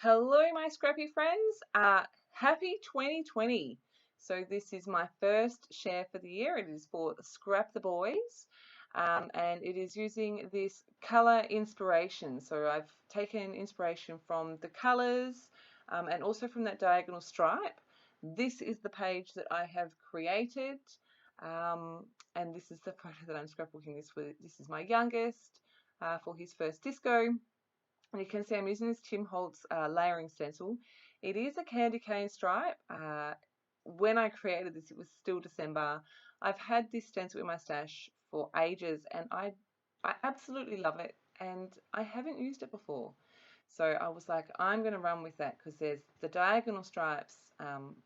Hello, my scrappy friends. Happy 2020. So this is my first share for the year. It is for Scrap the Boys, and it is using this color inspiration. So I've taken inspiration from the colors and also from that diagonal stripe. This is the page that I have created, and this is the photo that I'm scrapbooking this with. This is my youngest for his first disco. And you can see I'm using this Tim Holtz layering stencil. It is a candy cane stripe. When I created this, it was still December. I've had this stencil in my stash for ages, and I absolutely love it, and I haven't used it before. So I was like, I'm going to run with that because there's the diagonal stripes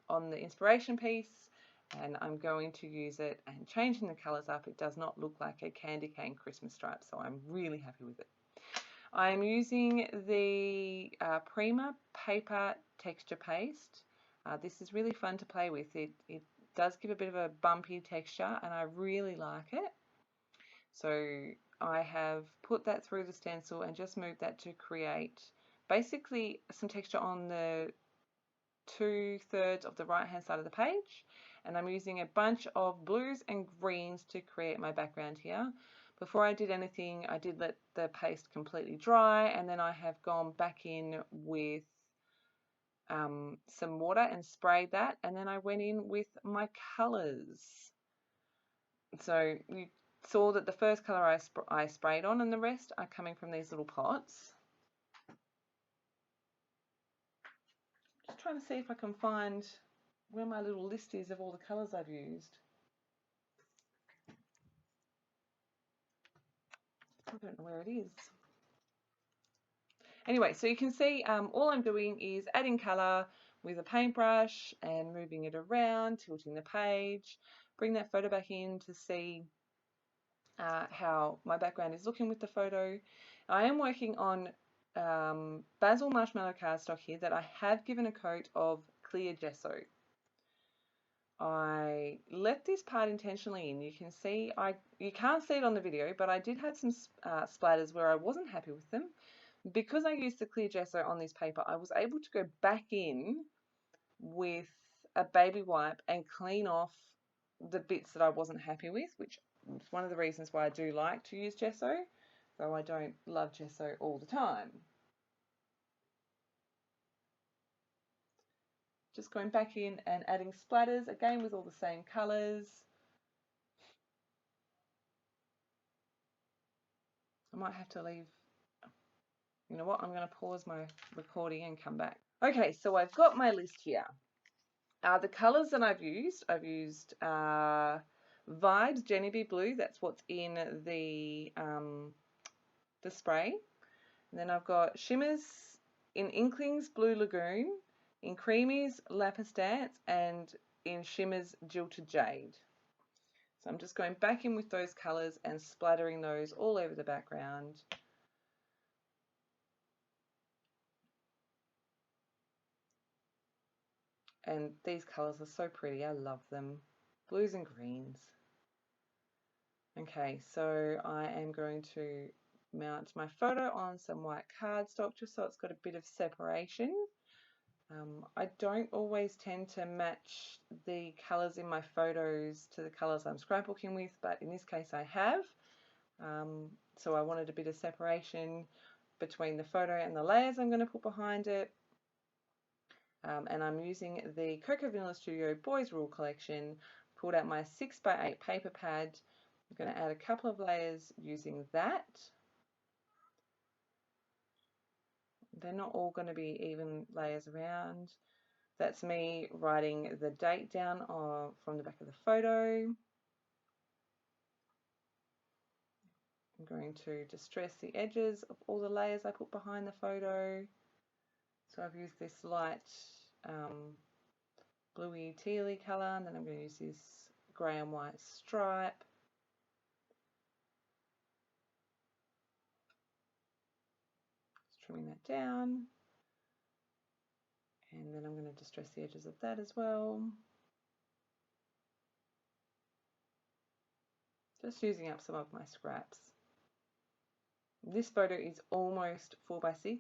on the inspiration piece, and I'm going to use it and changing the colours up. It does not look like a candy cane Christmas stripe, so I'm really happy with it. I'm using the Prima paper texture paste. This is really fun to play with. It does give a bit of a bumpy texture and I really like it. So I have put that through the stencil and just moved that to create basically some texture on the 2/3 of the right hand side of the page, and I'm using a bunch of blues and greens to create my background here. Before I did anything, I did let the paste completely dry, and then I have gone back in with some water and sprayed that, and then I went in with my colors. So you saw that the first color I sprayed on, and the rest are coming from these little pots. Just trying to see if I can find where my little list is of all the colors I've used. I don't know where it is. Anyway, so you can see all I'm doing is adding colour with a paintbrush and moving it around, tilting the page, bring that photo back in to see how my background is looking with the photo. I am working on basil marshmallow cardstock here that I have given a coat of clear gesso. I left this part intentionally in. You can see, you can't see it on the video, but I did have some splatters where I wasn't happy with them. Because I used the clear gesso on this paper, I was able to go back in with a baby wipe and clean off the bits that I wasn't happy with, which is one of the reasons why I do like to use gesso, though I don't love gesso all the time. Just going back in and adding splatters, again with all the same colours. I might have to leave, you know what, I'm going to pause my recording and come back. Okay, so I've got my list here. The colours that I've used Vibes Jenny Bee Blue, that's what's in the spray. And then I've got Shimmers in Inklings Blue Lagoon, in Creamies Lapis Dance, and in Shimmers Jilted Jade. So I'm just going back in with those colours and splattering those all over the background. And these colours are so pretty, I love them. Blues and greens. Okay, so I am going to mount my photo on some white cardstock just so it's got a bit of separation. I don't always tend to match the colours in my photos to the colours I'm scrapbooking with, but in this case I have. So I wanted a bit of separation between the photo and the layers I'm going to put behind it. And I'm using the Cocoa Vanilla Studio Boys Rule Collection. Pulled out my 6x8 paper pad. I'm going to add a couple of layers using that. They're not all going to be even layers around. That's me writing the date down from the back of the photo. I'm going to distress the edges of all the layers I put behind the photo. So I've used this light bluey tealy colour, and then I'm going to use this grey and white stripe. Just trimming that down. And then I'm going to distress the edges of that as well. Just using up some of my scraps. This photo is almost 4x6.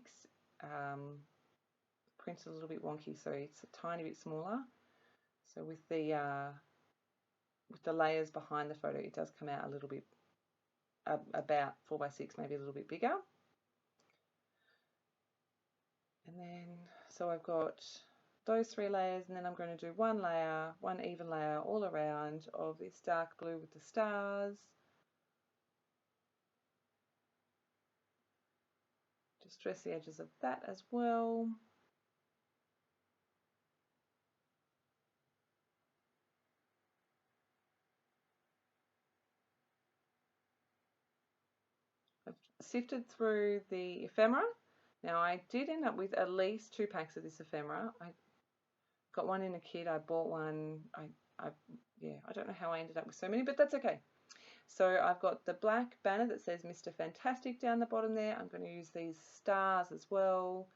printed a little bit wonky, so it's a tiny bit smaller. So with the layers behind the photo, it does come out a little bit, about 4x6, maybe a little bit bigger. And then, so I've got those 3 layers, and then I'm going to do one even layer all around of this dark blue with the stars. Just dress the edges of that as well. I've sifted through the ephemera. Now I did end up with at least 2 packs of this ephemera. I got one in a kit, I bought one, yeah, I don't know how I ended up with so many, but that's okay. So I've got the black banner that says Mr. Fantastic down the bottom there. I'm going to use these stars as well.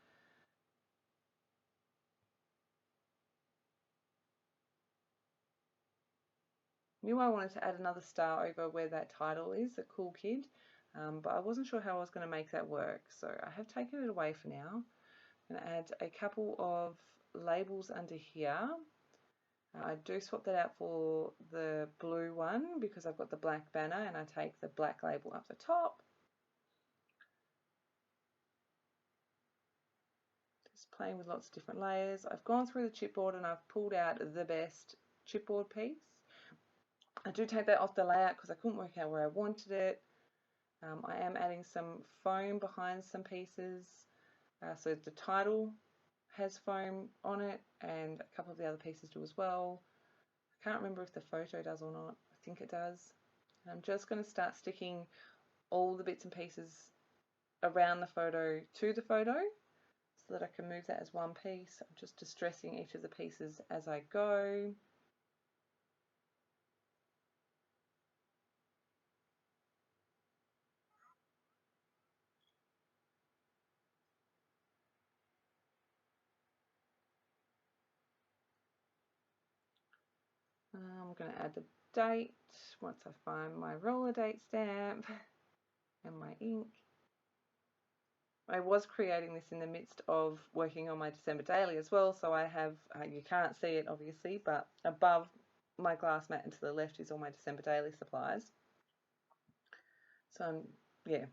Knew I wanted to add another star over where that title is, a cool kid, but I wasn't sure how I was going to make that work. So I have taken it away for now. I'm going to add a couple of labels under here. I do swap that out for the blue one because I've got the black banner, and I take the black label up the top. Just playing with lots of different layers. I've gone through the chipboard and I've pulled out the best chipboard piece. I do take that off the layout because I couldn't work out where I wanted it. I am adding some foam behind some pieces. So the title has foam on it, and a couple of the other pieces do as well. I can't remember if the photo does or not. I think it does. I'm just going to start sticking all the bits and pieces around the photo to the photo so that I can move that as one piece. I'm just distressing each of the pieces as I go. I'm going to add the date once I find my roller date stamp and my ink. I was creating this in the midst of working on my December daily as well, so I have, you can't see it obviously, but above my glass mat and to the left is all my December daily supplies. So I'm, yeah,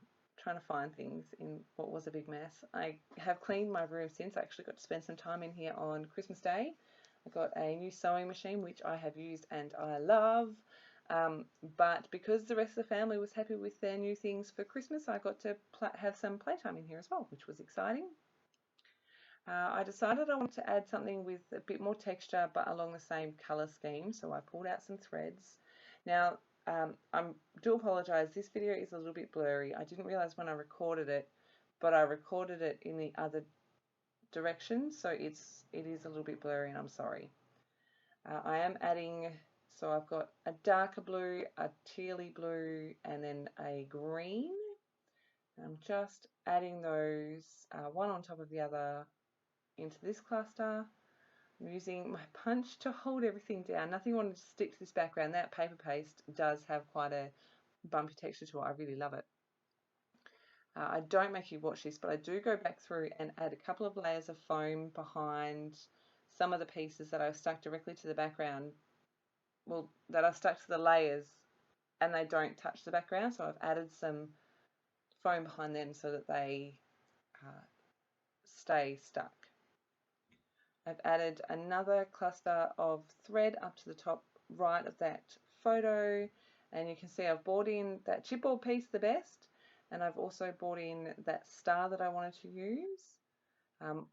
trying to find things in what was a big mess. I have cleaned my room since. I actually got to spend some time in here on Christmas Day. I got a new sewing machine, which I have used and I love. But because the rest of the family was happy with their new things for Christmas, I got to have some playtime in here as well, which was exciting. I decided I wanted to add something with a bit more texture but along the same colour scheme, so I pulled out some threads. Now, I do apologise, this video is a little bit blurry. I didn't realise when I recorded it, but I recorded it in the other direction, so it is a little bit blurry, and I'm sorry. I am adding, so I've got a darker blue, a tealy blue, and then a green. I'm just adding those one on top of the other into this cluster. I'm using my punch to hold everything down. Nothing wanted to stick to this background. That paper paste does have quite a bumpy texture to it. I really love it. I don't make you watch this, but I do go back through and add a couple of layers of foam behind some of the pieces that I've stuck directly to the background. Well, that I've stuck to the layers and they don't touch the background. So I've added some foam behind them so that they stay stuck. I've added another cluster of thread up to the top right of that photo, and you can see I've brought in that chipboard piece the best, and I've also brought in that star that I wanted to use.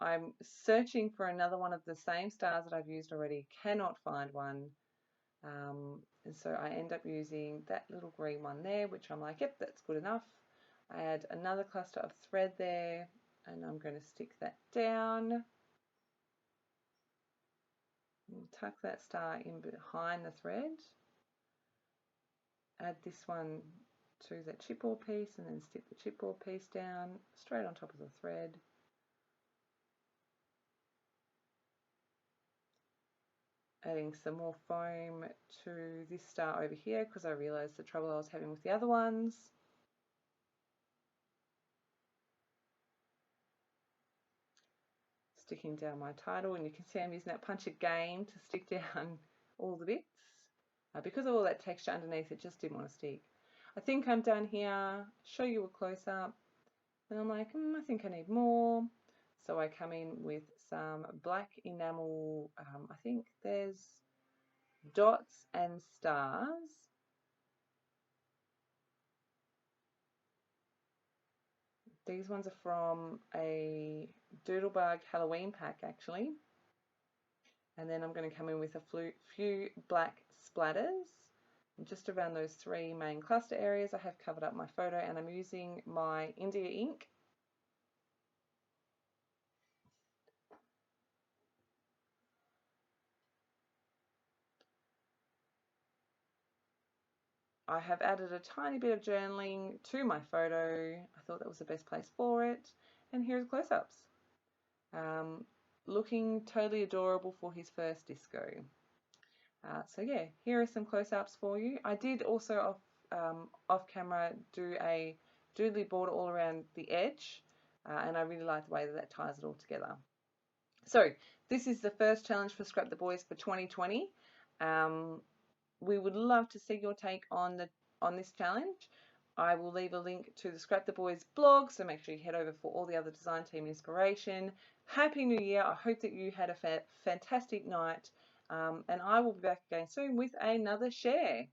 I'm searching for another one of the same stars that I've used already, cannot find one, and so I end up using that little green one there, which I'm like, yep, that's good enough. I add another cluster of thread there, and I'm going to stick that down. Tuck that star in behind the thread. Add this one to that chipboard piece and then stick the chipboard piece down straight on top of the thread. Adding some more foam to this star over here because I realised the trouble I was having with the other ones. sticking down my title, and you can see I'm using that punch again to stick down all the bits. Because of all that texture underneath, it just didn't want to stick. I think I'm done here. Show you a close-up. And I'm like, I think I need more. So I come in with some black enamel. I think there's dots and stars. These ones are from a Doodlebug Halloween pack, actually. And then I'm going to come in with a few black splatters. And just around those 3 main cluster areas, I have covered up my photo, and I'm using my India ink. I have added a tiny bit of journaling to my photo. I thought that was the best place for it. And here's close-ups. Looking totally adorable for his first disco. So yeah, here are some close-ups for you. I did also off camera do a doodly border all around the edge, and I really like the way that ties it all together. So this is the first challenge for Scrap the Boys for 2020. We would love to see your take on this challenge. I will leave a link to the Scrap the Boys blog, so make sure you head over for all the other design team inspiration. Happy New Year. I hope that you had a fantastic night, and I will be back again soon with another share.